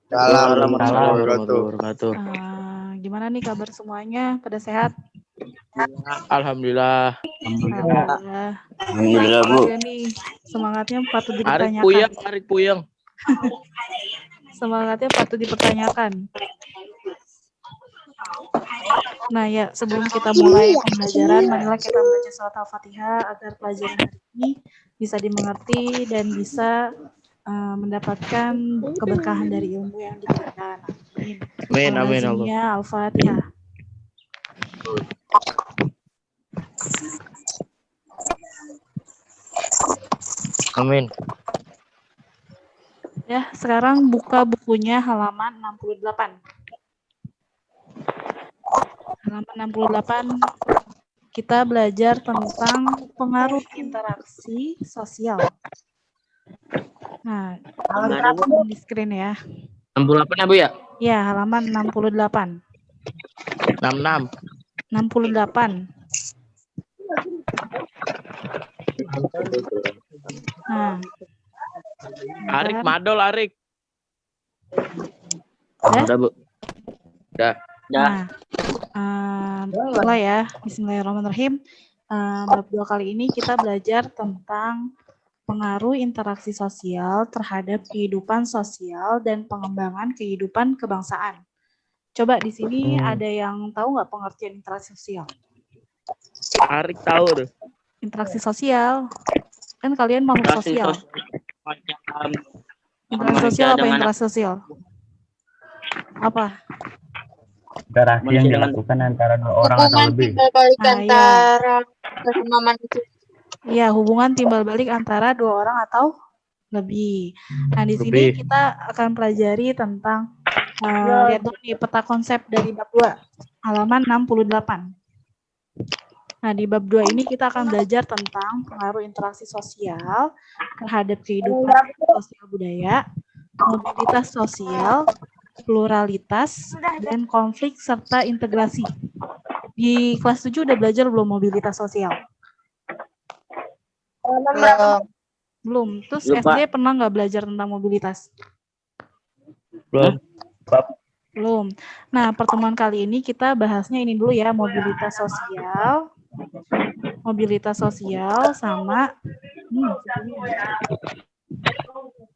Waalaikumsalam warahmatullahi wabarakatuh. Gimana nih kabar semuanya? Pada sehat? Alhamdulillah. Alhamdulillah, Bu. Semangat nih. Semangatnya patut dipertanyakan. Arik puyeng. Semangatnya patut dipertanyakan. Nah ya, sebelum kita mulai pembelajaran, marilah kita membaca surat Al-Fatihah agar pelajaran hari ini bisa dimengerti dan bisa mendapatkan keberkahan dari ilmu yang diberikan. Amin. Al-Fatihah. Amin. Ya, sekarang buka bukunya halaman 68. Halaman 68 kita belajar tentang pengaruh interaksi sosial. Nah, di screen ya. 68 ya, Bu ya? Ya, halaman 68. 66. 68. Nah. Arik madol, Arik. Udah, Bu. Udah. Nah, mulai ya. Bismillahirrahmanirrahim. Bab 2 kali ini kita belajar tentang pengaruh interaksi sosial terhadap kehidupan sosial dan pengembangan kehidupan kebangsaan. Coba di sini ada yang tahu nggak pengertian interaksi sosial? Arik tahu tuh. Interaksi sosial. Kan kalian makhluk sosial. Interaksi sosial apa interaksi sosial? Apa? Interaksi yang dilakukan antara dua orang atau lebih. Antara sesama manusia. Iya, hubungan timbal balik antara dua orang atau lebih. Nah, di sini kita akan pelajari tentang lihat dulu nih peta konsep dari bab 2, halaman 68. Nah, di bab 2 ini kita akan belajar tentang pengaruh interaksi sosial terhadap kehidupan sosial budaya, mobilitas sosial, pluralitas, dan konflik serta integrasi. Di kelas 7 udah belajar belum mobilitas sosial? Belum. Terus SD pernah nggak belajar tentang mobilitas? Belum. Nah, pertemuan kali ini kita bahasnya ini dulu ya, mobilitas sosial. Mobilitas sosial sama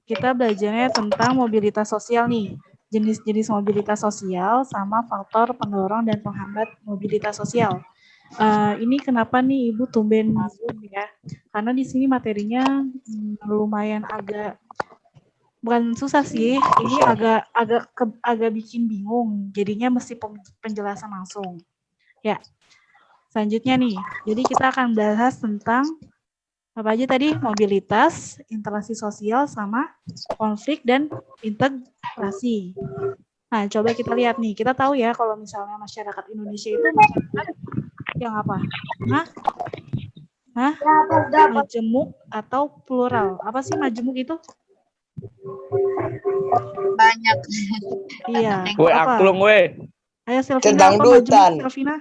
kita belajarnya tentang mobilitas sosial nih. Jenis-jenis mobilitas sosial sama faktor pendorong dan penghambat mobilitas sosial. Ini kenapa nih Ibu tumben Zoom ya? Karena di sini materinya lumayan agak bukan susah sih, ini agak bikin bingung. Jadinya mesti penjelasan langsung. Ya. Selanjutnya nih. Jadi kita akan bahas tentang apa aja tadi? Mobilitas, interaksi sosial sama konflik dan integrasi. Nah, coba kita lihat nih. Kita tahu ya kalau misalnya masyarakat Indonesia itu masyarakat yang apa? Majemuk atau plural. Apa sih majemuk itu? Banyak. Iya. Gue angklung gue. Ayo Selvina, apa majemuk Selvina?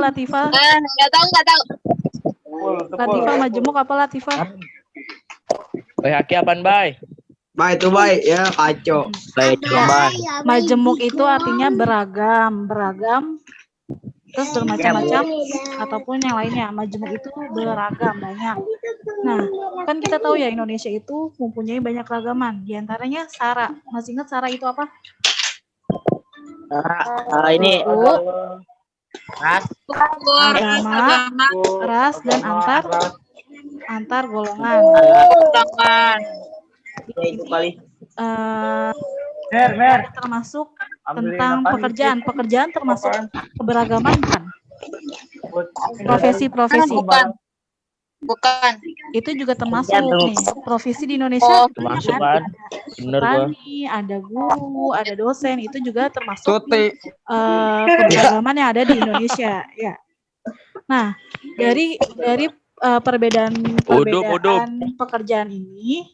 Latifa. Nggak tahu. Latifa majemuk apa Latifa? Haki apaan, Bay? Baik itu baik ya, kacau. Baik, Majemuk itu artinya beragam, terus bermacam-macam ataupun yang lainnya. Majemuk itu beragam, banyak. Nah, kan kita tahu ya Indonesia itu mempunyai banyak keragaman. Di antaranya sara. Masih ingat sara itu apa? Ini ras, agama, ras dan antar golongan. Termasuk tentang pekerjaan termasuk keberagaman bukan? Profesi. Bukan. Itu juga termasuk nih. Profesi di Indonesia termasuk kan? Petani, ada guru, ada dosen, itu juga termasuk keberagaman yang ada di Indonesia. Ya. Nah, dari perbedaan pekerjaan ini,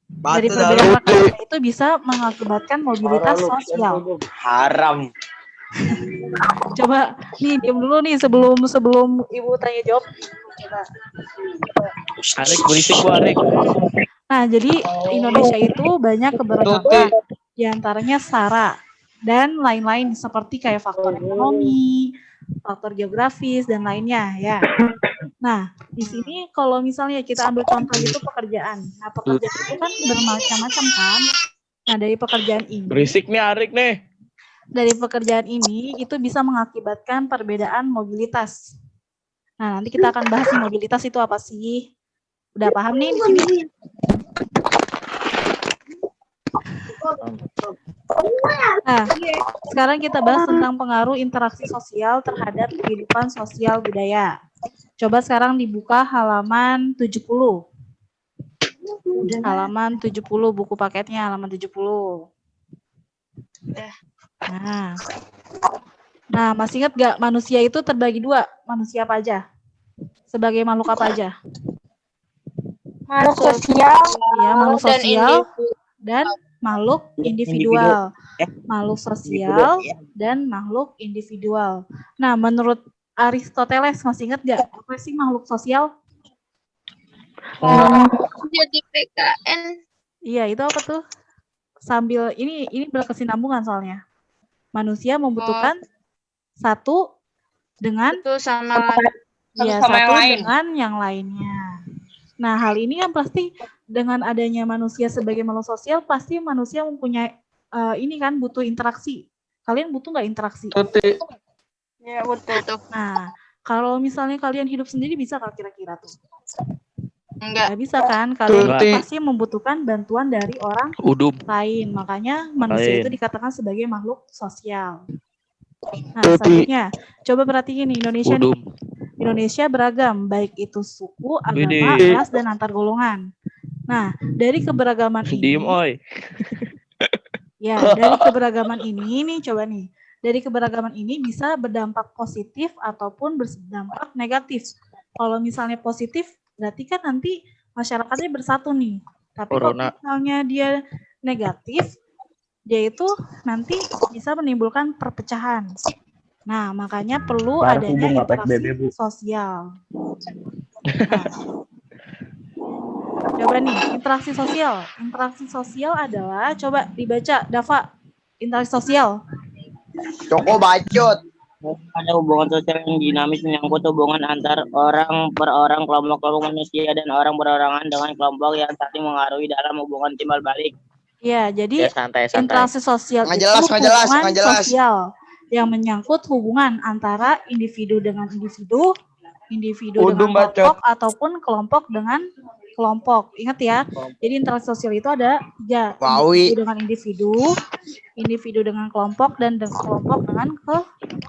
dari perbedaan pekerjaan itu bisa mengakibatkan mobilitas sosial. haram. Coba nih diam dulu nih sebelum Ibu tanya jawab. Coba. Arik berisik Bu Arik. Nah, jadi Indonesia itu banyak keberagaman, diantaranya SARA dan lain-lain seperti kayak faktor ekonomi, faktor geografis dan lainnya ya. Nah, di sini kalau misalnya kita ambil contoh itu pekerjaan. Nah, pekerjaan itu kan bermacam-macam kan. Nah, dari pekerjaan ini, Berisik nih Arik nih. dari pekerjaan ini itu bisa mengakibatkan perbedaan mobilitas. Nah, nanti kita akan bahas nih mobilitas itu apa sih. Udah paham nih di sini? Nah, sekarang kita bahas tentang pengaruh interaksi sosial terhadap kehidupan sosial budaya. Coba sekarang dibuka halaman 70. Halaman 70, buku paketnya halaman 70. Nah, masih ingat gak manusia itu terbagi dua? Manusia apa aja? Sebagai makhluk apa aja? Makhluk sosial. Ya, makhluk Dan sosial dan makhluk individual. Makhluk sosial dan makhluk individual. Nah, menurut Aristoteles, masih ingat gak apa sih makhluk sosial? Jadi PKN. Iya, itu apa tuh? Sambil ini berkesinambungan soalnya. Manusia membutuhkan satu dengan Itu sama ya, sama yang satu lain. dengan yang lainnya. Nah, hal ini kan pasti dengan adanya manusia sebagai makhluk sosial, pasti manusia mempunyai ini kan butuh interaksi. Kalian butuh nggak interaksi? Ya, betul. Nah, kalau misalnya kalian hidup sendiri bisa nggak kira-kira tuh? Enggak. Nggak bisa kan? Kalian Tuti. pasti membutuhkan bantuan dari orang Udum. lain. Makanya manusia Lain. itu dikatakan sebagai makhluk sosial. Nah, selanjutnya, coba perhatiin nih, Indonesia nih. Udum. Indonesia beragam, baik itu suku, agama, Widih. ras, dan antar golongan. Nah, dari keberagaman Diem ini, oi. ya, dari keberagaman ini nih, coba nih, dari keberagaman ini bisa berdampak positif ataupun berdampak negatif. Kalau misalnya positif, berarti kan nanti masyarakatnya bersatu nih. Tapi kalau Corona. misalnya dia negatif, dia itu nanti bisa menimbulkan perpecahan. Nah, makanya perlu Baru adanya hubung nggak interaksi PSBB, Bu. sosial. Nah, coba nih, interaksi sosial. Interaksi sosial adalah, coba dibaca, Dava, interaksi sosial. Joko bacot. Ada hubungan sosial yang dinamis menyangkut hubungan antar orang per orang, kelompok-kelompok manusia, dan orang berorangan dengan kelompok yang saling mengaruhi dalam hubungan timbal balik. Ya, jadi Ya santai-santai. interaksi sosial Nggak itu jelas, nggak jelas, hubungan nggak jelas. sosial yang menyangkut hubungan antara individu dengan individu, individu Udum dengan bacot. kelompok, ataupun kelompok dengan kelompok. Ingat ya, jadi interaksi sosial itu ada 3, Wawi. individu dengan individu, individu dengan kelompok, dan kelompok dengan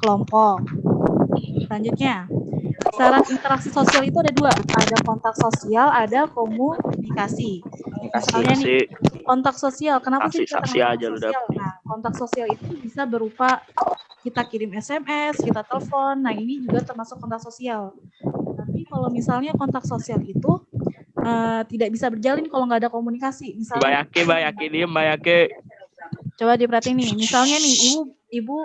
kelompok. Selanjutnya, syarat interaksi sosial itu ada 2, ada kontak sosial, ada komunikasi. Misalnya nih, kontak sosial, kenapa sih dikatakan Saksi kontak aja lu sosial? Nah, kontak sosial itu bisa berupa kita kirim SMS, kita telepon, nah ini juga termasuk kontak sosial. Tapi kalau misalnya kontak sosial itu tidak bisa berjalin kalau nggak ada komunikasi. Misalnya, Mbak Yaki, diem Mbak Yaki. coba diperhatiin nih, misalnya nih ibu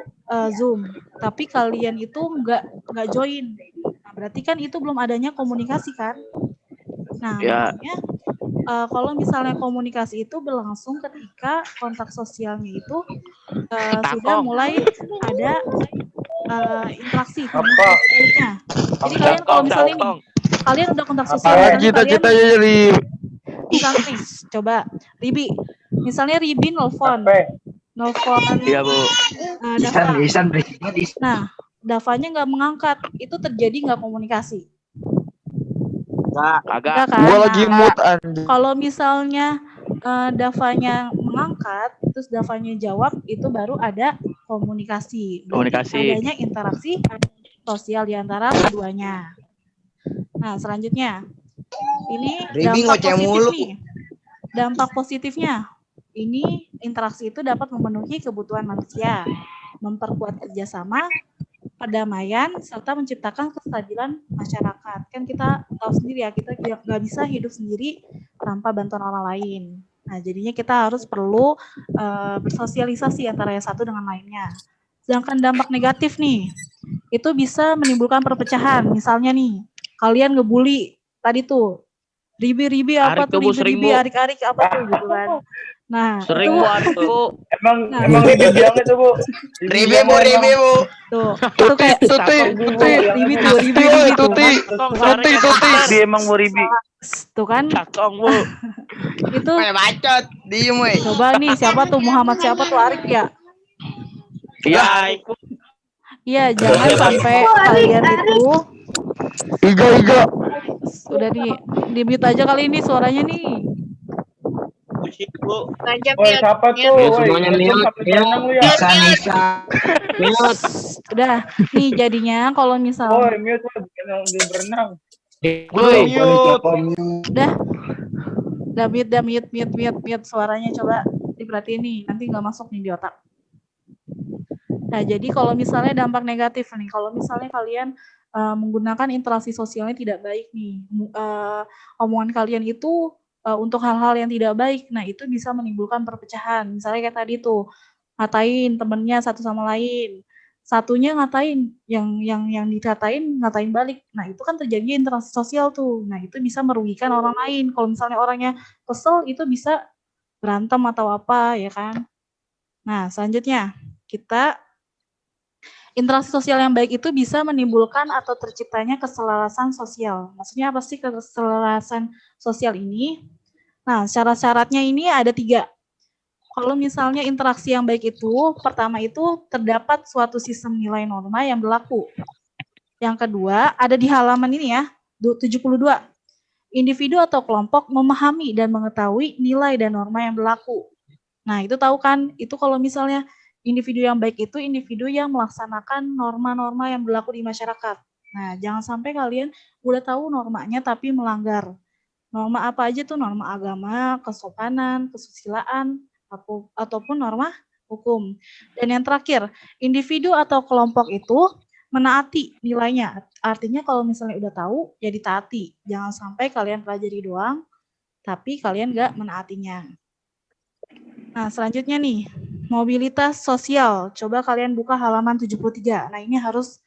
Zoom, tapi kalian itu nggak join, nah, berarti kan itu belum adanya komunikasi kan? Nah, Ya. makanya kalau misalnya komunikasi itu berlangsung ketika kontak sosialnya itu sudah mulai ada interaksi komunikasinya. Jadi kalian kalau misalnya nih, kalian udah kontak sosial, misalnya kalian jadi misalnya nih, coba Ribi, misalnya Ribi nelfon iya Bu. Dava. Isan. Nah, Davanya nggak mengangkat, itu terjadi nggak komunikasi? Kagak. Nggak kan? Gua lagi Nah, mood anjing. kalau misalnya Davanya mengangkat, terus Davanya jawab, itu baru ada komunikasi. Berarti Komunikasi. adanya interaksi sosial di antara keduanya. Nah, selanjutnya, ini Ribi dampak ngoceh positif mulu. nih. Dampak positifnya, ini interaksi itu dapat memenuhi kebutuhan manusia, memperkuat kerjasama, perdamaian, serta menciptakan kestabilan masyarakat. Kan kita tahu sendiri ya, kita nggak bisa hidup sendiri tanpa bantuan orang lain. Nah, jadinya kita harus perlu bersosialisasi antara yang satu dengan lainnya. Sedangkan dampak negatif nih, itu bisa menimbulkan perpecahan. Misalnya nih, kalian ngebully tadi tuh, ribi-ribi apa Arik tuh, tuh, Bu, sering, ribi-ribi, Bu. arik-arik apa tuh gitu kan. Nah, Sering, itu Bu, Arik, Bu. Nah. Emang Ribi bilang itu, Bu. Ribi bu, ribi bu. tuh, itu kayak ribi tuh, ribi tuh kan. Cakong, Tuh kan, Ribi emang mau Ribi. tuh kan, Cakong, Bu. itu Weh bacot, diem weh. coba nih siapa tuh Muhammad siapa tuh Arik ya? Iya, Arik, Bu. Iya, jangan sampai kalian itu Ijo. udah di mute aja kali ini suaranya nih. Musik, Bu. Ngajak Woi, ya. siapa tuh? Ya, Woi, semuanya lu mute, sampai berenang lu ya? Nisa. Mute. Udah, nih jadinya kalau misal Woi, mute lu di berenang. Woi, udah mute suaranya coba diperhatiin nih, nanti nggak masuk nih di otak. Nah, jadi kalau misalnya dampak negatif nih, kalau misalnya kalian menggunakan interaksi sosialnya tidak baik nih, omongan kalian itu untuk hal-hal yang tidak baik, nah itu bisa menimbulkan perpecahan. Misalnya kayak tadi tuh, ngatain temennya satu sama lain, satunya ngatain, yang dikatain ngatain balik. Nah itu kan terjadi interaksi sosial tuh. Nah itu bisa merugikan orang lain. Kalau misalnya orangnya kesel, itu bisa berantem atau apa ya kan. Nah selanjutnya kita interaksi sosial yang baik itu bisa menimbulkan atau terciptanya keselarasan sosial. Maksudnya apa sih keselarasan sosial ini? Nah, syarat-syaratnya ini ada 3. Kalau misalnya interaksi yang baik itu, pertama itu terdapat suatu sistem nilai norma yang berlaku. Yang kedua, ada di halaman ini ya, 72. Individu atau kelompok memahami dan mengetahui nilai dan norma yang berlaku. Nah, itu tahu kan? Itu kalau misalnya individu yang baik itu individu yang melaksanakan norma-norma yang berlaku di masyarakat. Nah, jangan sampai kalian udah tahu normanya tapi melanggar. Norma apa aja tuh? Norma agama, kesopanan, kesusilaan, ataupun norma hukum. Dan yang terakhir, individu atau kelompok itu menaati nilainya. Artinya kalau misalnya udah tahu, ya ditaati. Jangan sampai kalian pelajari doang, tapi kalian nggak menaatinya. Nah, selanjutnya nih, mobilitas sosial. Coba kalian buka halaman 73. Nah, ini harus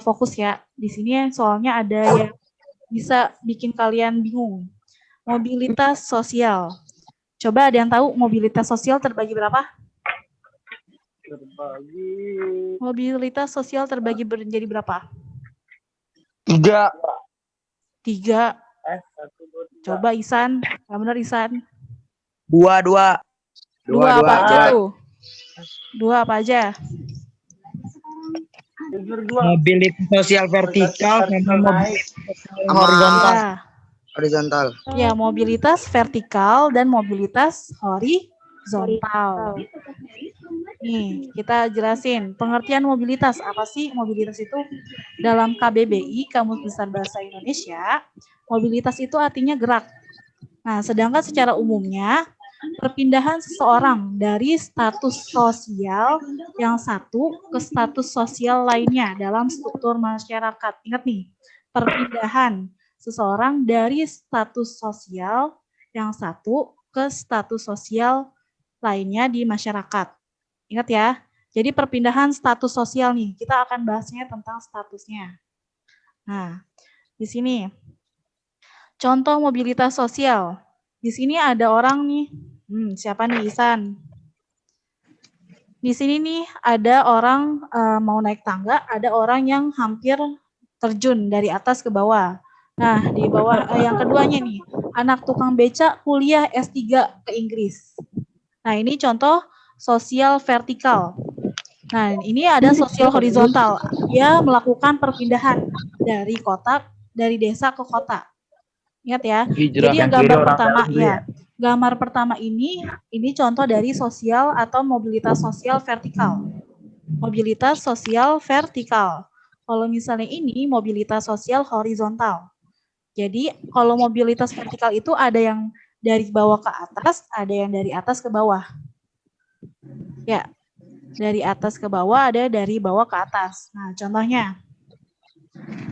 fokus ya. Di sini soalnya ada yang bisa bikin kalian bingung. Mobilitas sosial. Coba ada yang tahu mobilitas sosial terbagi berapa? Mobilitas sosial terbagi menjadi berapa? 3. 3. Coba Isan. Yang benar Isan. 2. 2 apa aja tuh? 2 apa aja? Mobilitas sosial vertikal sama mobilitas horizontal. Ya. Horizontal. Ya, mobilitas vertikal dan mobilitas horizontal. Nih, kita jelasin pengertian mobilitas. Apa sih mobilitas itu? Dalam KBBI, Kamus Besar Bahasa Indonesia, mobilitas itu artinya gerak. Nah, sedangkan secara umumnya, perpindahan seseorang dari status sosial yang satu ke status sosial lainnya dalam struktur masyarakat. Ingat nih, perpindahan seseorang dari status sosial yang satu ke status sosial lainnya di masyarakat. Ingat ya, jadi perpindahan status sosial nih, kita akan bahasnya tentang statusnya. Nah, di sini contoh mobilitas sosial. Di sini ada orang nih, siapa nih Isan? Di sini nih ada orang mau naik tangga, ada orang yang hampir terjun dari atas ke bawah. Nah, di bawah yang keduanya nih, anak tukang beca kuliah S3 ke Inggris. Nah, ini contoh sosial vertikal. Nah, ini ada sosial horizontal. Dia melakukan perpindahan dari desa ke kota. Ingat ya. Hijrah. Jadi yang gambar pertama ya. Gambar pertama ini contoh dari sosial atau mobilitas sosial vertikal. Mobilitas sosial vertikal. Kalau misalnya ini mobilitas sosial horizontal. Jadi kalau mobilitas vertikal itu ada yang dari bawah ke atas, ada yang dari atas ke bawah. Ya, dari atas ke bawah, ada dari bawah ke atas. Nah, contohnya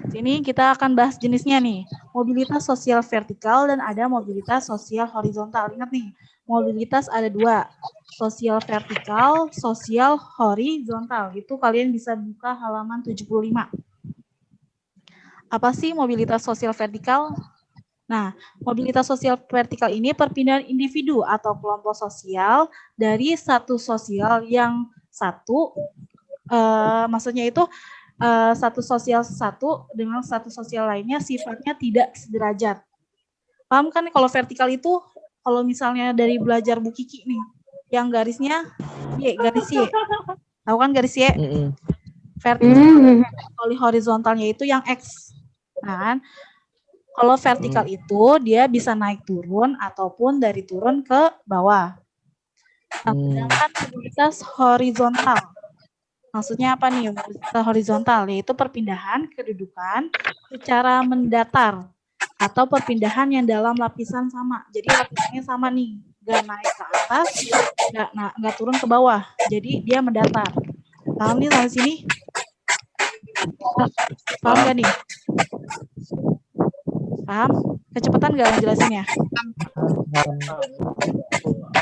Sini kita akan bahas jenisnya nih. Mobilitas sosial vertikal dan ada mobilitas sosial horizontal. Ingat nih, mobilitas ada dua. Sosial vertikal, sosial horizontal. Itu kalian bisa buka halaman 75. Apa sih mobilitas sosial vertikal? Nah, mobilitas sosial vertikal ini perpindahan individu atau kelompok sosial dari satu sosial yang satu, maksudnya itu satu sosial satu dengan satu sosial lainnya sifatnya tidak sederajat. Paham kan kalau vertikal itu, kalau misalnya dari belajar Bu Kiki nih, yang garisnya Y, garis Y. Tahu kan garis Y? Vertikal. Kalau horizontalnya itu yang X. Nah, kan? Kalau vertikal itu dia bisa naik turun ataupun dari turun ke bawah. Nah, sedangkan mobilitas horizontal. Maksudnya apa nih mobilitas horizontal? Yaitu perpindahan kedudukan secara mendatar atau perpindahan yang dalam lapisan sama. Jadi lapisannya sama nih, nggak naik ke atas, nggak turun ke bawah. Jadi dia mendatar. Paham nih sampai sini? Paham nggak nih? Paham? Kecepatan nggak ngejelasinnya?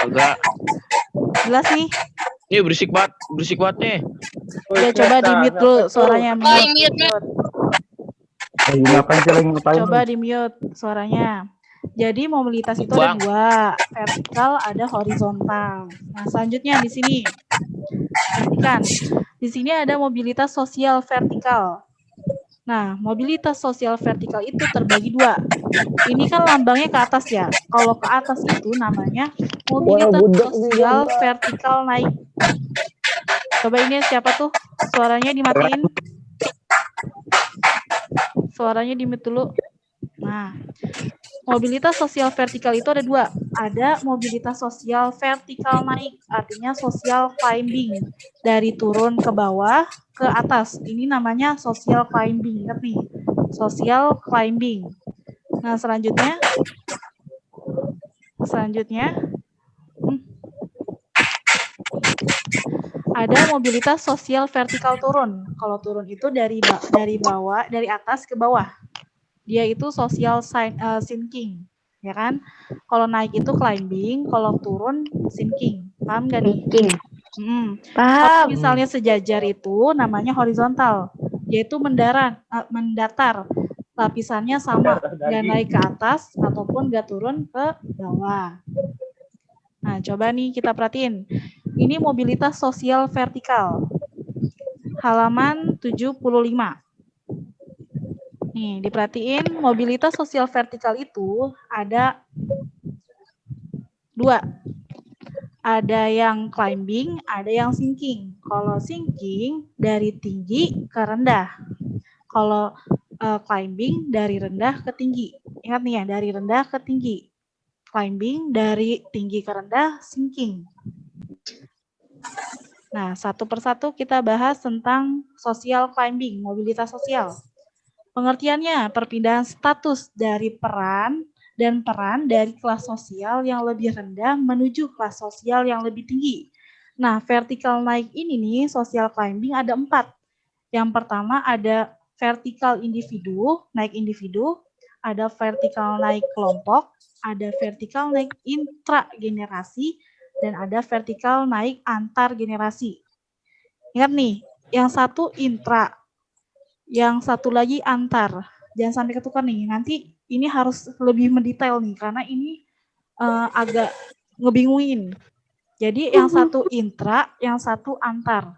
Agak. Jelas nih? Ini berisik banget nih. Ya coba di mute dulu suaranya. Coba di mute suaranya. Jadi mobilitas itu ada dua, vertikal ada horizontal. Nah selanjutnya di sini, perhatikan. Di sini ada mobilitas sosial vertikal. Nah mobilitas sosial vertikal itu terbagi dua. Ini kan lambangnya ke atas ya. Kalau ke atas itu namanya mobilitas sosial vertikal naik. Coba ini siapa tuh? Suaranya dimatiin. Suaranya di-mute dulu. Nah, mobilitas sosial vertikal itu ada dua. Ada mobilitas sosial vertikal naik, artinya social climbing. Dari turun ke bawah ke atas. Ini namanya social climbing. Ingat nih, social climbing. Nah, selanjutnya ada mobilitas sosial vertikal turun. Kalau turun itu dari bawah, dari atas ke bawah. Dia itu social sinking, ya kan? Kalau naik itu climbing, kalau turun sinking. Paham nggak nih? Paham. Kalau misalnya sejajar itu namanya horizontal, yaitu mendatar. Lapisannya sama, nggak naik ke atas ataupun nggak turun ke bawah. Nah, coba nih kita perhatiin. Ini mobilitas sosial vertikal. Halaman 75. Nih, diperhatiin mobilitas sosial vertikal itu ada dua. Ada yang climbing, ada yang sinking. Kalau sinking dari tinggi ke rendah. Kalau climbing dari rendah ke tinggi. Ingat nih ya, dari rendah ke tinggi. Climbing dari tinggi ke rendah, sinking. Nah, satu persatu kita bahas tentang social climbing, mobilitas sosial. Pengertiannya, perpindahan status dari peran dari kelas sosial yang lebih rendah menuju kelas sosial yang lebih tinggi. Nah, vertikal naik ini nih, social climbing ada 4. Yang pertama ada vertikal individu, naik individu, ada vertikal naik kelompok, ada vertikal naik intragenerasi, dan ada vertikal naik antar generasi. Ingat nih, yang satu intra, yang satu lagi antar. Jangan sampai ketukar nih, nanti ini harus lebih mendetail nih, karena ini agak ngebingungin. Jadi yang satu intra, yang satu antar.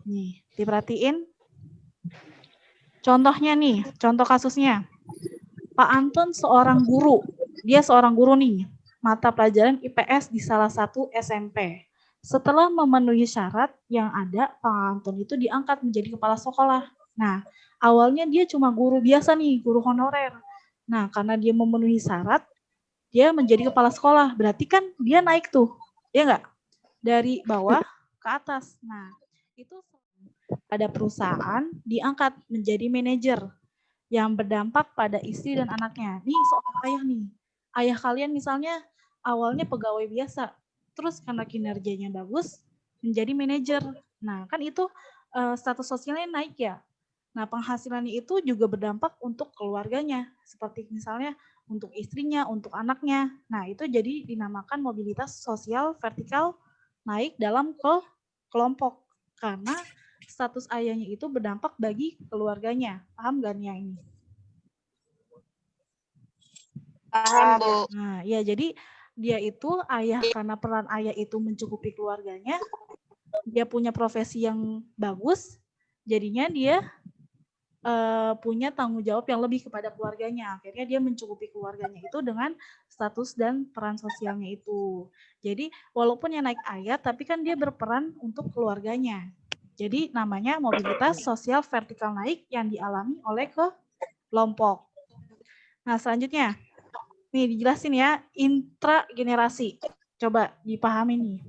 Nih, diperhatiin. Contohnya nih, contoh kasusnya. Pak Anton seorang guru. Dia seorang guru nih, mata pelajaran IPS di salah satu SMP. Setelah memenuhi syarat yang ada, Pak Anton itu diangkat menjadi kepala sekolah. Nah, awalnya dia cuma guru biasa nih, guru honorer. Nah, karena dia memenuhi syarat, dia menjadi kepala sekolah. Berarti kan dia naik tuh, ya nggak? Dari bawah ke atas. Nah, itu ada perusahaan diangkat menjadi manajer yang berdampak pada istri dan anaknya. Nih seorang ayah nih. Ayah kalian misalnya awalnya pegawai biasa, terus karena kinerjanya bagus menjadi manajer. Nah, kan itu status sosialnya naik ya. Nah, penghasilannya itu juga berdampak untuk keluarganya, seperti misalnya untuk istrinya, untuk anaknya. Nah, itu jadi dinamakan mobilitas sosial vertikal naik dalam kelompok. Karena status ayahnya itu berdampak bagi keluarganya. Paham gak nih yang ini? Paham, Bu. Nah, ya jadi dia itu ayah karena peran ayah itu mencukupi keluarganya, dia punya profesi yang bagus, jadinya dia punya tanggung jawab yang lebih kepada keluarganya. Akhirnya dia mencukupi keluarganya itu dengan status dan peran sosialnya itu. Jadi walaupun yang naik ayah, tapi kan dia berperan untuk keluarganya. Jadi namanya mobilitas sosial vertikal naik yang dialami oleh kelompok. Nah selanjutnya, nih dijelasin ya, intragenerasi. Coba dipahami nih.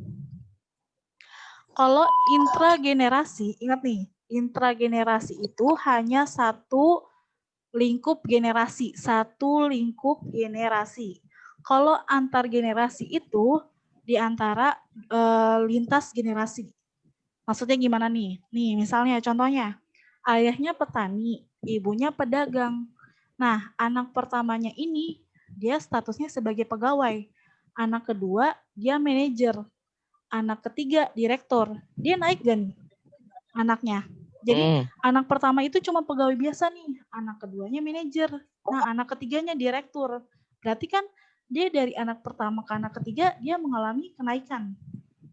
Kalau intragenerasi, ingat nih, intragenerasi itu hanya satu lingkup generasi, satu lingkup generasi. Kalau antar generasi itu di antara lintas generasi. Maksudnya gimana nih? Nih, misalnya contohnya, ayahnya petani, ibunya pedagang. Nah, anak pertamanya ini dia statusnya sebagai pegawai. Anak kedua dia manajer. Anak ketiga direktur. Dia naik gak nih anaknya? Jadi anak pertama itu cuma pegawai biasa nih, anak keduanya manajer, nah anak ketiganya direktur. Berarti kan dia dari anak pertama ke anak ketiga dia mengalami kenaikan.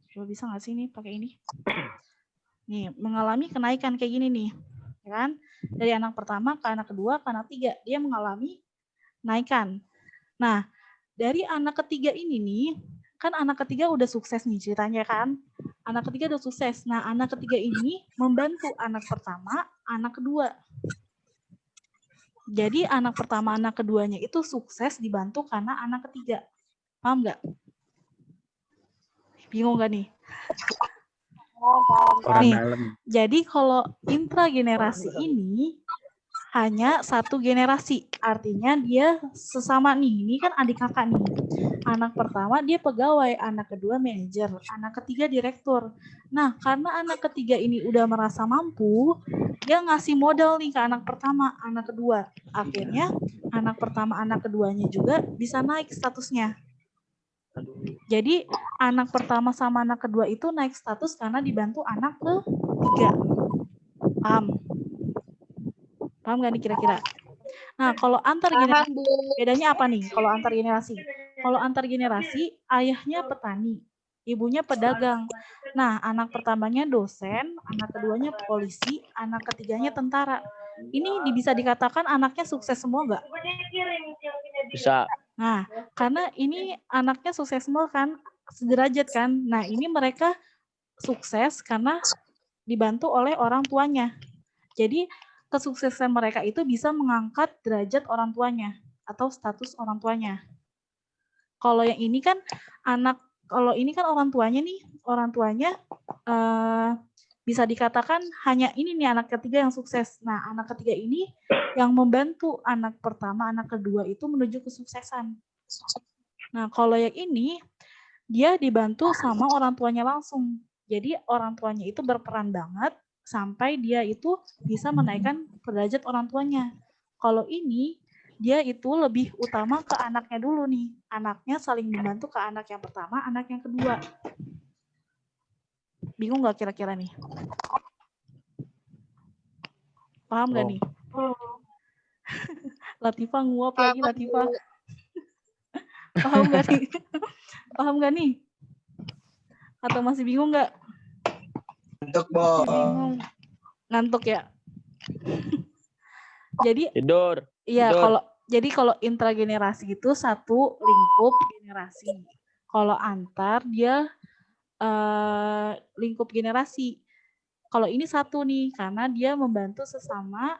Coba bisa nggak sih nih pakai ini? Nih mengalami kenaikan kayak gini nih, ya kan? Dari anak pertama ke anak kedua ke anak tiga dia mengalami kenaikan. Nah dari anak ketiga ini nih, kan anak ketiga udah sukses nih ceritanya kan? Anak ketiga udah sukses. Nah, anak ketiga ini membantu anak pertama, anak kedua. Jadi anak pertama, anak keduanya itu sukses dibantu karena anak ketiga. Paham nggak? Bingung nggak nih? Orang Nih, dalam. jadi kalau intragenerasi ini hanya satu generasi, artinya dia sesama nih, ini kan adik kakak nih. Anak pertama dia pegawai, anak kedua manajer, anak ketiga direktur. Nah, karena anak ketiga ini udah merasa mampu, dia ngasih modal nih ke anak pertama, anak kedua. Akhirnya anak pertama, anak keduanya juga bisa naik statusnya. Jadi anak pertama sama anak kedua itu naik status karena dibantu anak ketiga. Paham? Paham nggak nih kira-kira? Nah, kalau antar generasi, bedanya apa nih kalau antar generasi? Kalau antar generasi, ayahnya petani, ibunya pedagang. Nah, anak pertamanya dosen, anak keduanya polisi, anak ketiganya tentara. Ini bisa dikatakan anaknya sukses semua nggak? Bisa. Nah, karena ini anaknya sukses semua kan, sederajat kan. Nah, ini mereka sukses karena dibantu oleh orang tuanya. Jadi kesuksesan mereka itu bisa mengangkat derajat orang tuanya atau status orang tuanya. Kalau yang ini kan kalau ini kan orang tuanya nih, orang tuanya bisa dikatakan hanya ini nih anak ketiga yang sukses. Nah, anak ketiga ini yang membantu anak pertama, anak kedua itu menuju kesuksesan. Nah, kalau yang ini dia dibantu sama orang tuanya langsung. Jadi orang tuanya itu berperan banget sampai dia itu bisa menaikkan derajat orang tuanya. Kalau ini, dia itu lebih utama ke anaknya dulu nih. Anaknya saling membantu ke anak yang pertama, anak yang kedua. Bingung nggak kira-kira nih? Paham nggak nih? Latifah nguap lagi, Latifah. Paham nggak nih? Paham nggak nih? Atau masih bingung nggak? Untuk Bo. Ngantuk ya? Jadi Tidur. iya, Tidur. kalau intragenerasi itu satu lingkup generasi. Kalau antar dia lingkup generasi. Kalau ini satu nih, karena dia membantu sesama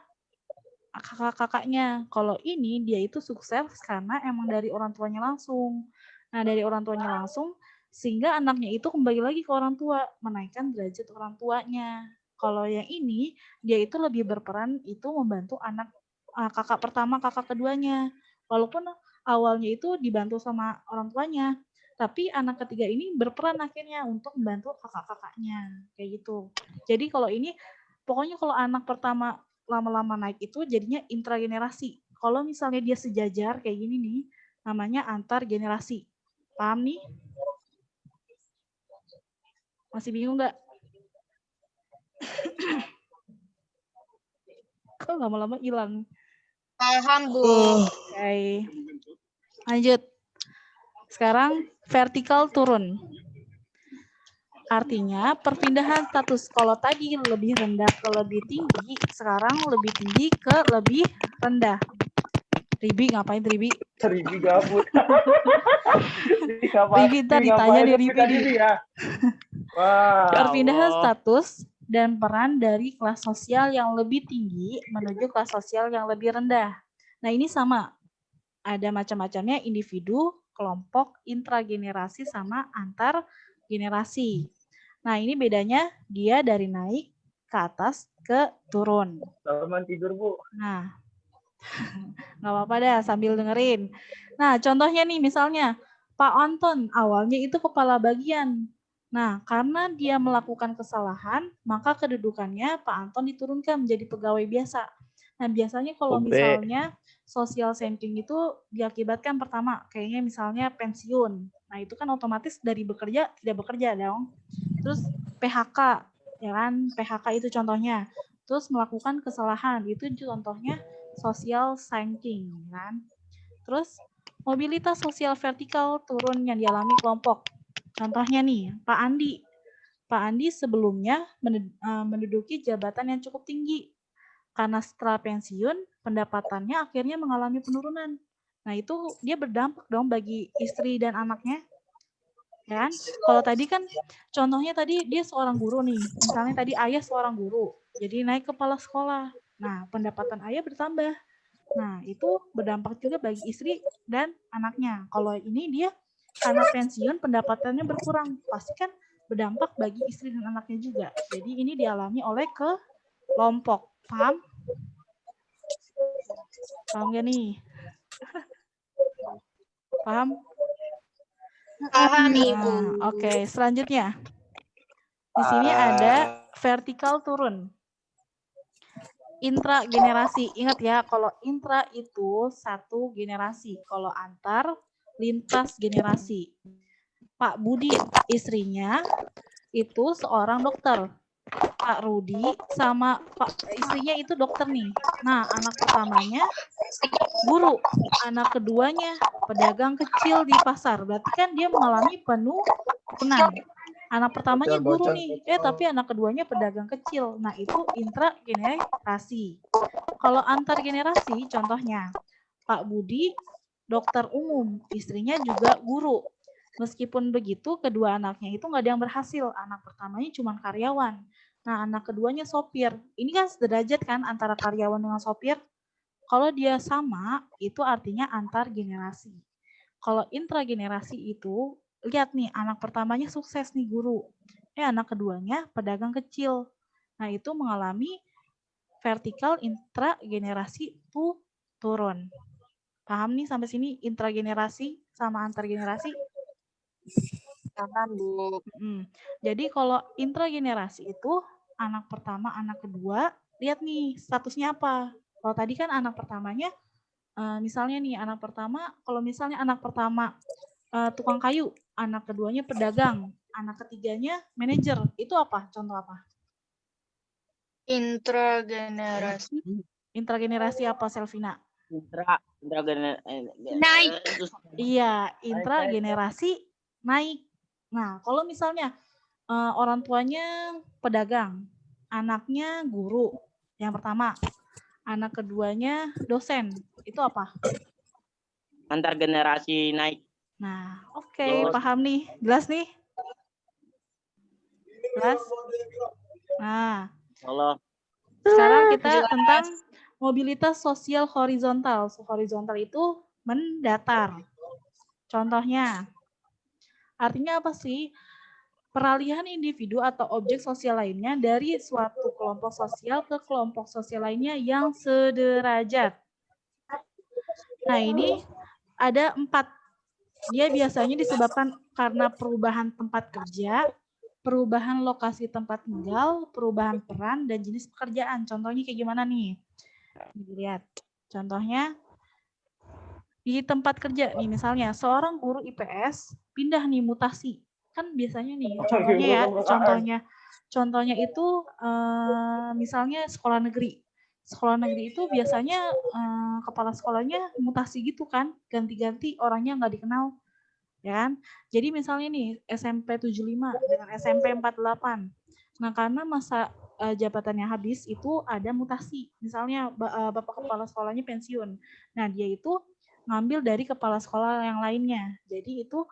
kakak-kakaknya. Kalau ini dia itu sukses karena emang dari orang tuanya langsung. Nah, dari orang tuanya langsung, sehingga anaknya itu kembali lagi ke orang tua, menaikkan derajat orang tuanya. Kalau yang ini, dia itu lebih berperan itu membantu anak kakak pertama, kakak keduanya. Walaupun awalnya itu dibantu sama orang tuanya, tapi anak ketiga ini berperan akhirnya untuk membantu kakak-kakaknya, kayak gitu. Jadi kalau ini, pokoknya kalau anak pertama lama-lama naik itu jadinya intragenerasi. Kalau misalnya dia sejajar kayak gini nih, namanya antar generasi. Paham nih? Masih bingung nggak? Kok lama-lama hilang? Paham, Bu. Oke. Lanjut. Sekarang vertikal turun. Artinya perpindahan status. Kalau tadi lebih rendah ke lebih tinggi, sekarang lebih tinggi ke lebih rendah. Ribi, ngapain Ribi? Ribi gabut. Ribi ntar ditanya nih Ribi. Wah. Perpindahan status dan peran dari kelas sosial yang lebih tinggi menuju kelas sosial yang lebih rendah. Nah ini sama. Ada macam-macamnya individu, kelompok, intragenerasi, sama antar generasi. Nah ini bedanya dia dari naik ke atas ke turun. Teman tidur, Bu. Nah, nggak apa-apa dah sambil dengerin. Nah, contohnya nih misalnya Pak Anton awalnya itu kepala bagian. Nah, karena dia melakukan kesalahan, maka kedudukannya Pak Anton diturunkan menjadi pegawai biasa. Nah, biasanya kalau misalnya social sampling itu diakibatkan pertama, kayaknya misalnya pensiun. Nah, itu kan otomatis dari bekerja tidak bekerja dong. Terus PHK, ya kan? PHK itu contohnya. Terus melakukan kesalahan, itu contohnya social sampling, kan? Terus mobilitas sosial vertikal turun yang dialami kelompok. Contohnya nih, Pak Andi. Pak Andi sebelumnya menduduki jabatan yang cukup tinggi. Karena setelah pensiun, pendapatannya akhirnya mengalami penurunan. Nah, itu dia berdampak dong bagi istri dan anaknya. Ya kan? Kalau tadi kan contohnya tadi dia seorang guru nih. Misalnya tadi ayah seorang guru, jadi naik kepala sekolah. Nah, pendapatan ayah bertambah. Nah, itu berdampak juga bagi istri dan anaknya. Kalau ini dia karena pensiun pendapatannya berkurang, pasti kan berdampak bagi istri dan anaknya juga. Jadi ini dialami oleh kelompok. Paham? Paham gak nih? Paham? Paham, Ibu. Oke, selanjutnya. Di sini ada vertikal turun. Intragenerasi. Ingat ya, kalau intra itu satu generasi. Kalau antar, lintas generasi. Pak Budi, istrinya, itu seorang dokter. Pak Rudi sama istrinya itu dokter nih. Nah, anak pertamanya guru, anak keduanya pedagang kecil di pasar. Berarti kan dia mengalami penurunan. Anak pertamanya guru nih, tapi anak keduanya pedagang kecil. Nah, itu intragenerasi. Kalau antar generasi, contohnya Pak Budi dokter umum, istrinya juga guru. Meskipun begitu, kedua anaknya itu nggak ada yang berhasil. Anak pertamanya cuma karyawan. Nah, anak keduanya sopir. Ini kan sederajat kan antara karyawan dengan sopir. Kalau dia sama, itu artinya antar generasi. Kalau intragenerasi itu, lihat nih, anak pertamanya sukses nih guru. Anak keduanya pedagang kecil. Nah, itu mengalami vertikal intragenerasi itu turun. Paham nih sampai sini intragenerasi sama antar generasi? Paham, Bu. Jadi kalau intragenerasi itu anak pertama, anak kedua, lihat nih statusnya apa. Kalau tadi kan anak pertamanya, misalnya nih anak pertama, kalau misalnya anak pertama tukang kayu, anak keduanya pedagang, anak ketiganya manajer, itu apa? Contoh apa? Intragenerasi. Intragenerasi apa, Selvina? Naik. Iya, intragenerasi naik. Nah, kalau misalnya orang tuanya pedagang, anaknya guru, yang pertama, anak keduanya dosen, itu apa? Antar generasi naik. Nah, oke, paham nih, jelas nih? Jelas? Nah, sekarang kita tentang mobilitas sosial horizontal. Horizontal itu mendatar. Contohnya, artinya apa sih? Peralihan individu atau objek sosial lainnya dari suatu kelompok sosial ke kelompok sosial lainnya yang sederajat. Nah, ini ada 4. Dia biasanya disebabkan karena perubahan tempat kerja, perubahan lokasi tempat tinggal, perubahan peran, dan jenis pekerjaan. Contohnya kayak gimana nih? Lihat. Contohnya di tempat kerja nih, misalnya seorang guru IPS pindah nih mutasi. Kan biasanya nih, contohnya ya, contohnya itu misalnya sekolah negeri. Sekolah negeri itu biasanya kepala sekolahnya mutasi gitu kan, ganti-ganti, orangnya nggak dikenal. Ya kan? Jadi misalnya nih SMP 75 dengan SMP 48. Nah, karena masa jabatannya habis itu ada mutasi. Misalnya Bapak kepala sekolahnya pensiun. Nah, dia itu ngambil dari kepala sekolah yang lainnya. Jadi itu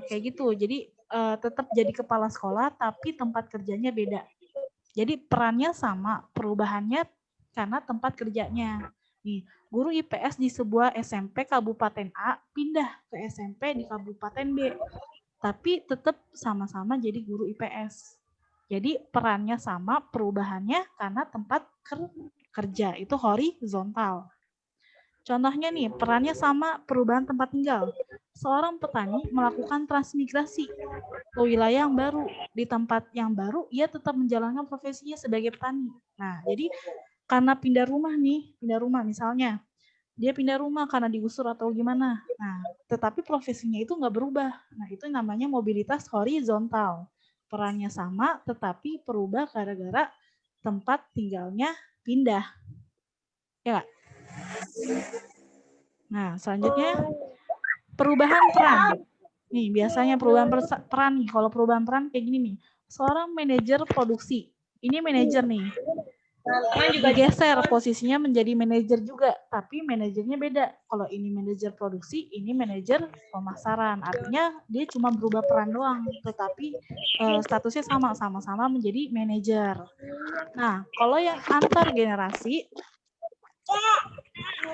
kayak gitu. Jadi tetap jadi kepala sekolah tapi tempat kerjanya beda. Jadi perannya sama, perubahannya karena tempat kerjanya. Nih, guru IPS di sebuah SMP Kabupaten A pindah ke SMP di Kabupaten B. Tapi tetap sama-sama jadi guru IPS. Jadi perannya sama, perubahannya karena tempat kerja. Itu horizontal. Contohnya nih, perannya sama, perubahan tempat tinggal. Seorang petani melakukan transmigrasi ke wilayah yang baru. Di tempat yang baru, ia tetap menjalankan profesinya sebagai petani. Nah, jadi karena pindah rumah misalnya. Dia pindah rumah karena digusur atau gimana. Nah, tetapi profesinya itu nggak berubah. Nah, itu namanya mobilitas horizontal. Perannya sama, tetapi berubah gara-gara tempat tinggalnya pindah. Ya nggak? Nah, selanjutnya perubahan peran. Nih, biasanya perubahan peran nih. Kalau perubahan peran kayak gini nih. Seorang manajer produksi. Ini manajer nih. Digeser posisinya menjadi manajer juga, tapi manajernya beda. Kalau ini manajer produksi, ini manajer pemasaran. Artinya dia cuma berubah peran doang, tetapi statusnya sama-sama menjadi manajer. Nah, kalau yang antar generasi,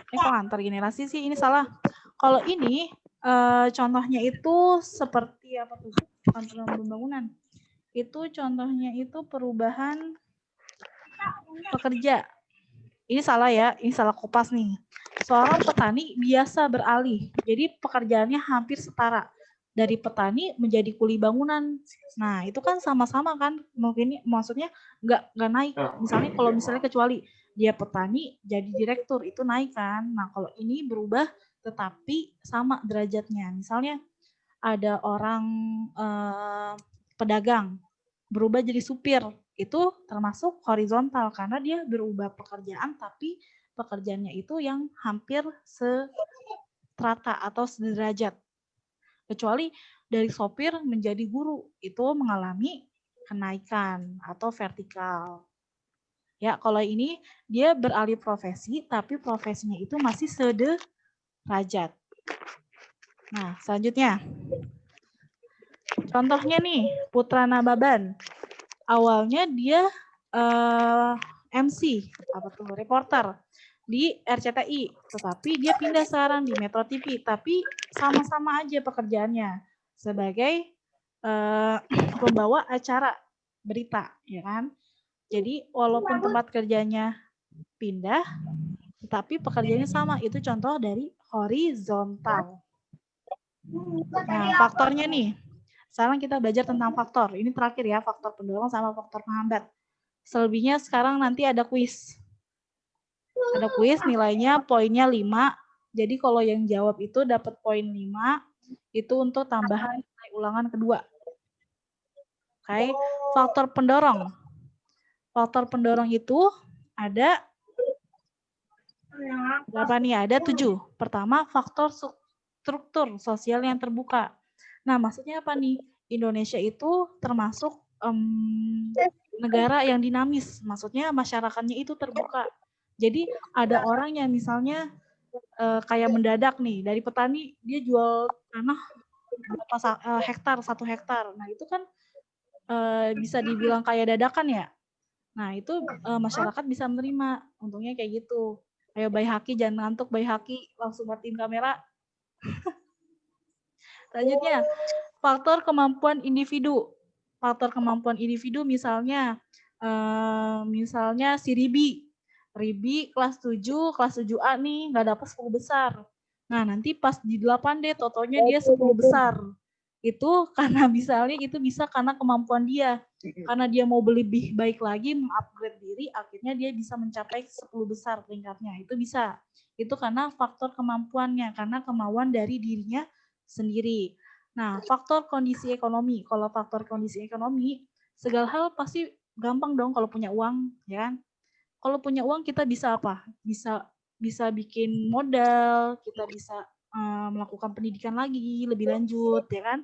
kok antar generasi sih? Ini salah. Kalau ini contohnya itu seperti apa tuh? Pembangunan. Itu contohnya itu perubahan pekerja. Ini salah ya, ini salah kopas nih. Seorang petani biasa beralih, jadi pekerjaannya hampir setara. Dari petani menjadi kuli bangunan. Nah, itu kan sama-sama kan, mungkin maksudnya nggak naik. Misalnya kecuali dia petani jadi direktur, itu naik kan. Nah, kalau ini berubah tetapi sama derajatnya. Misalnya ada orang pedagang berubah jadi supir, itu termasuk horizontal karena dia berubah pekerjaan tapi pekerjaannya itu yang hampir seterata atau sederajat. Kecuali dari sopir menjadi guru, itu mengalami kenaikan atau vertikal. Ya, kalau ini dia beralih profesi tapi profesinya itu masih sederajat. Nah, selanjutnya. Contohnya nih, Putra Nababan. Awalnya dia MC, reporter di RCTI, tetapi dia pindah sekarang di Metro TV, tapi sama-sama aja pekerjaannya sebagai pembawa acara berita, ya kan? Jadi walaupun tempat kerjanya pindah, tetapi pekerjaannya sama. Itu contoh dari horizontal. Nah, faktornya nih. Sekarang kita belajar tentang faktor. Ini terakhir ya, faktor pendorong sama faktor penghambat. Selebihnya sekarang nanti ada kuis. Ada kuis, nilainya poinnya 5. Jadi kalau yang jawab itu dapat poin 5, itu untuk tambahan nilai ulangan kedua. Oke, faktor pendorong. Faktor pendorong itu ada berapa nih? Ada 7. Pertama, faktor struktur sosial yang terbuka. Nah, maksudnya apa nih? Indonesia itu termasuk negara yang dinamis. Maksudnya masyarakatnya itu terbuka. Jadi ada orang yang misalnya kayak mendadak nih, dari petani dia jual tanah berapa hektar, 1 hektar. Nah, itu kan bisa dibilang kayak dadakan ya. Nah, itu masyarakat bisa menerima. Untungnya kayak gitu. Ayo Bay Haki, jangan ngantuk Bay Haki, langsung matiin kamera. Selanjutnya, faktor kemampuan individu. Faktor kemampuan individu misalnya si Ribi kelas 7, kelas 7A nih, nggak dapat 10 besar. Nah, nanti pas di 8D, totonya dia 10 besar. itu karena misalnya itu bisa karena kemampuan dia. Karena dia mau lebih baik lagi, mengupgrade diri, akhirnya dia bisa mencapai 10 besar peringkatnya. Itu bisa. Itu karena faktor kemampuannya, karena kemauan dari dirinya sendiri. Nah, faktor kondisi ekonomi. Kalau faktor kondisi ekonomi, segala hal pasti gampang dong kalau punya uang, ya kan? Kalau punya uang kita bisa apa? Bisa bikin modal, kita bisa melakukan pendidikan lagi lebih lanjut, ya kan?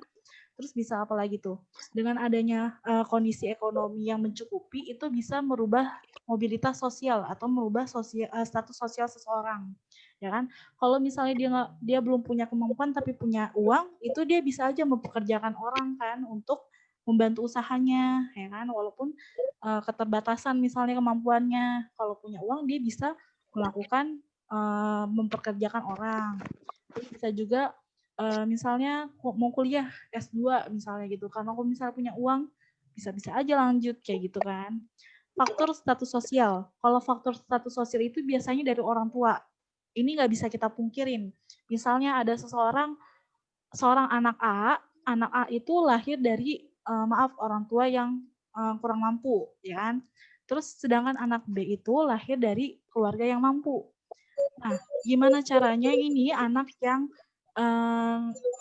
Terus bisa apa lagi tuh? Dengan adanya kondisi ekonomi yang mencukupi, itu bisa merubah mobilitas sosial atau merubah status sosial seseorang, ya kan? Kalau misalnya dia belum punya kemampuan tapi punya uang, itu dia bisa aja mempekerjakan orang kan untuk membantu usahanya, ya kan? Walaupun keterbatasan misalnya kemampuannya, kalau punya uang dia bisa melakukan mempekerjakan orang. Terus bisa juga misalnya mau kuliah S2 misalnya gitu, karena kalau misalnya punya uang bisa-bisa aja lanjut kayak gitu kan. Faktor status sosial. Kalau faktor status sosial itu biasanya dari orang tua. Ini nggak bisa kita pungkirin. Misalnya ada seorang anak A itu lahir dari orang tua yang kurang mampu, ya kan. Terus sedangkan anak B itu lahir dari keluarga yang mampu. Nah, gimana caranya ini anak yang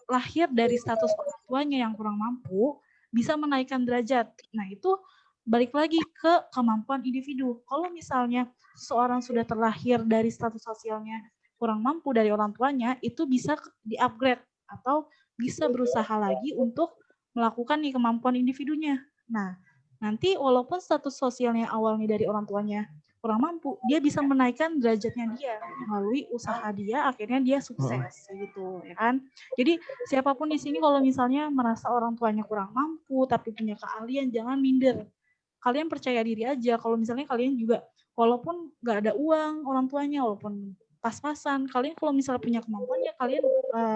lahir dari status orang tuanya yang kurang mampu bisa menaikkan derajat. Nah, itu balik lagi ke kemampuan individu. Kalau misalnya seorang sudah terlahir dari status sosialnya kurang mampu dari orang tuanya, itu bisa di-upgrade atau bisa berusaha lagi untuk melakukan nih kemampuan individunya. Nah, nanti walaupun status sosialnya awalnya dari orang tuanya kurang mampu, dia bisa menaikkan derajatnya dia melalui usaha dia, akhirnya dia sukses gitu, ya kan. Jadi siapapun di sini kalau misalnya merasa orang tuanya kurang mampu tapi punya keahlian, jangan minder. Kalian percaya diri aja. Kalau misalnya kalian juga walaupun nggak ada uang orang tuanya, walaupun pas-pasan, kalian kalau misalnya punya kemampuan ya kalian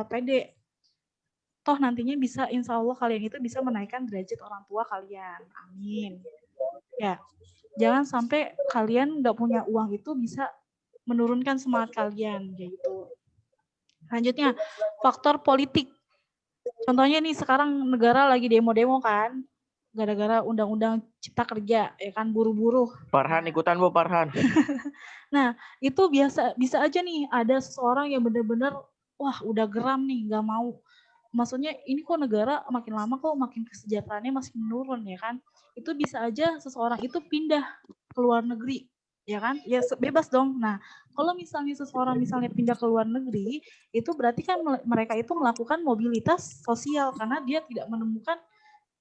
pede. Toh nantinya bisa, insya Allah kalian itu bisa menaikkan derajat orang tua kalian. Amin. Ya. Jangan sampai kalian nggak punya uang itu bisa menurunkan semangat kalian, gitu. Lanjutnya, faktor politik. Contohnya nih sekarang negara lagi demo-demo kan, gara-gara undang-undang cipta kerja, ya kan, buru-buru. Farhan ikutan Bu, Farhan. Nah, itu bisa aja nih ada seseorang yang benar-benar wah udah geram nih, nggak mau. Maksudnya ini kok negara makin lama kok makin kesejahteraannya masih menurun, ya kan. Itu bisa aja seseorang itu pindah ke luar negeri, ya kan. Ya bebas dong. Nah, kalau misalnya seseorang misalnya pindah ke luar negeri, itu berarti kan mereka itu melakukan mobilitas sosial karena dia tidak menemukan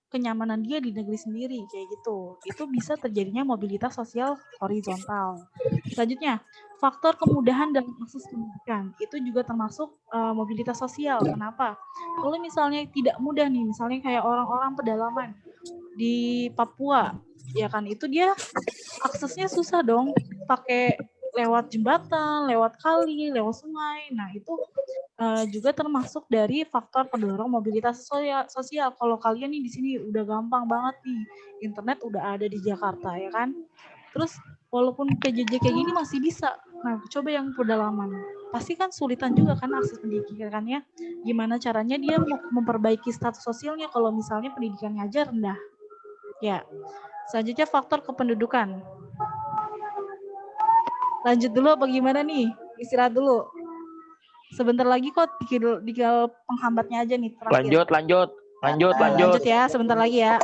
kenyamanan dia di negeri sendiri, kayak gitu. Itu bisa terjadinya mobilitas sosial horizontal. Selanjutnya, faktor kemudahan dalam akses pendidikan. Itu juga termasuk mobilitas sosial. Kenapa? Kalau misalnya tidak mudah nih, misalnya kayak orang-orang pedalaman di Papua, ya kan, itu dia aksesnya susah dong, pakai lewat jembatan, lewat kali, lewat sungai. Nah, itu juga termasuk dari faktor pendorong mobilitas sosial. Kalau kalian nih di sini udah gampang banget nih, internet udah ada di Jakarta, ya kan. Terus walaupun PJJ kayak gini masih bisa. Nah, coba yang pedalaman. Pasti kan sulitan juga kan akses pendidikannya. Gimana caranya dia memperbaiki status sosialnya kalau misalnya pendidikannya aja rendah. Ya. Selanjutnya faktor kependudukan. Lanjut dulu apa gimana nih? Istirahat dulu. Sebentar lagi kok tinggal penghambatnya aja nih terakhir. Lanjut ya, sebentar lagi ya.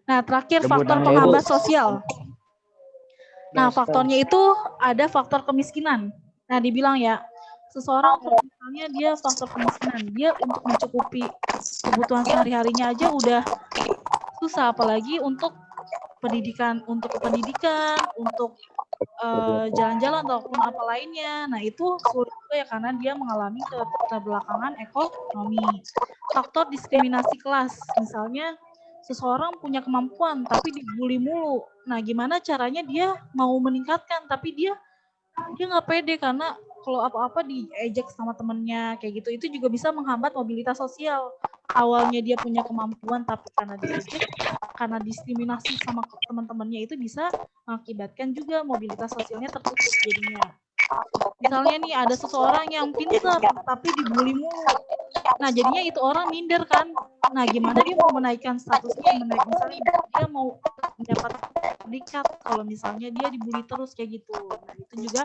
Nah, terakhir faktor penghambat sosial. Nah, faktornya itu ada faktor kemiskinan. Nah, dibilang ya, seseorang misalnya dia faktor kemiskinan, dia untuk mencukupi kebutuhan sehari-harinya aja udah susah, apalagi untuk pendidikan, untuk jalan-jalan ataupun apa lainnya. Nah, itu sulit juga ya karena dia mengalami keterbelakangan ekonomi. Faktor diskriminasi kelas, misalnya seseorang punya kemampuan tapi dibully mulu. Nah, gimana caranya dia mau meningkatkan tapi dia nggak pede karena kalau apa-apa diejek sama temennya kayak gitu. Itu juga bisa menghambat mobilitas sosial. Awalnya dia punya kemampuan tapi karena diejek, karena diskriminasi sama teman-temannya, itu bisa mengakibatkan juga mobilitas sosialnya terputus jadinya. Misalnya nih ada seseorang yang pintar tapi dibully mulu. Nah, jadinya itu orang minder kan. Nah, gimana dia mau menaikkan statusnya? Misalnya dia mau mendapat predikat kalau misalnya dia dibully terus kayak gitu. Nah, itu juga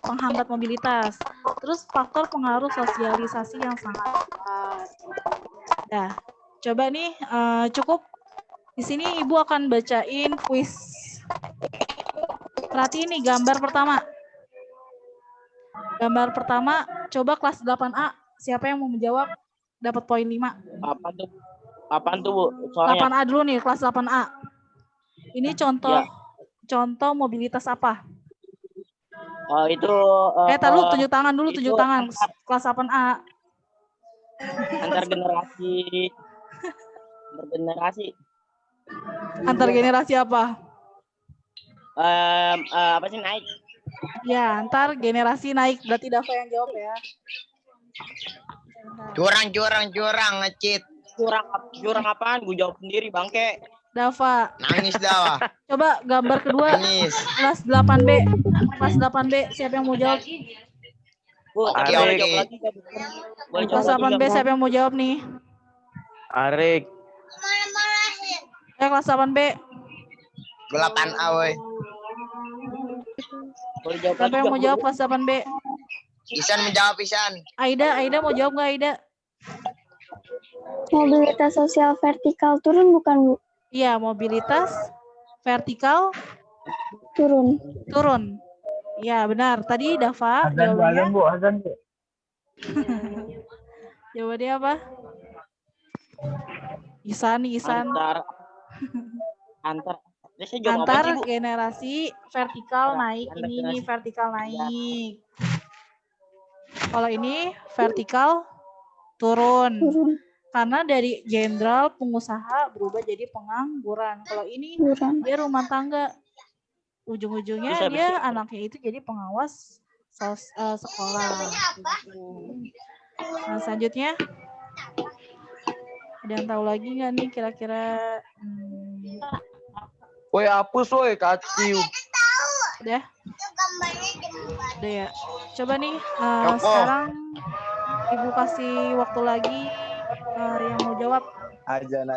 penghambat mobilitas. Terus faktor pengaruh sosialisasi yang sangat kuat. Nah, coba nih cukup di sini Ibu akan bacain kuis. Perhatiin nih gambar pertama. Gambar pertama, coba kelas 8A. Siapa yang mau menjawab dapat poin 5. Apaan tuh? Apaan tuh, Bu? Soalnya 8A dulu nih, kelas 8A. Ini contoh contoh mobilitas apa? itu Tunjuk tangan dulu, itu tunjuk tangan. Kelas 8A. antar generasi. Antar generasi. Antar generasi apa? Apa sih naik? Ya, antar generasi naik. Berarti Dava yang jawab ya. Curang ngecit. Jurang apaan? Gue jawab sendiri, bangke. Dava. Nangis dah. Coba gambar kedua. Nangis. Kelas 8B. Kelas 8B, siapa yang mau jawab? Bu, Oke, boleh oke. jawab lagi nggak, Bu? Boleh Kelas jawab lagi 8B, nggak, siapa yang mau jawab nih? Arik. Kelas 8B. Gue 8A woi. Boleh jawab Siapa lagi yang nggak, mau Bu? jawab kelas 8B? Isan menjawab Isan. Aida mau jawab nggak Aida? Mobilitas sosial vertikal turun bukan, Bu? Iya, mobilitas vertikal Turun. turun. Iya, benar. Tadi Dava Azan Bu, jawabannya. azan Bu. Jawabannya apa? Isan. Antar. Terus saya jawab apa Antar sih, Bu? generasi vertikal naik. Antar Ini generasi. vertikal naik. Kalau ini vertikal turun. Turun. Karena dari jenderal pengusaha berubah jadi pengangguran. Kalau ini Turun. dia rumah tangga. Ujung-ujungnya Bisa, dia bisa. anaknya itu jadi pengawas sekolah. Nah, selanjutnya ada yang tahu lagi nggak nih kira-kira? Woi, hapus woi, kacau. Udah? Udah ya. Coba nih Joko. sekarang Ibu kasih waktu lagi yang mau jawab. Azan.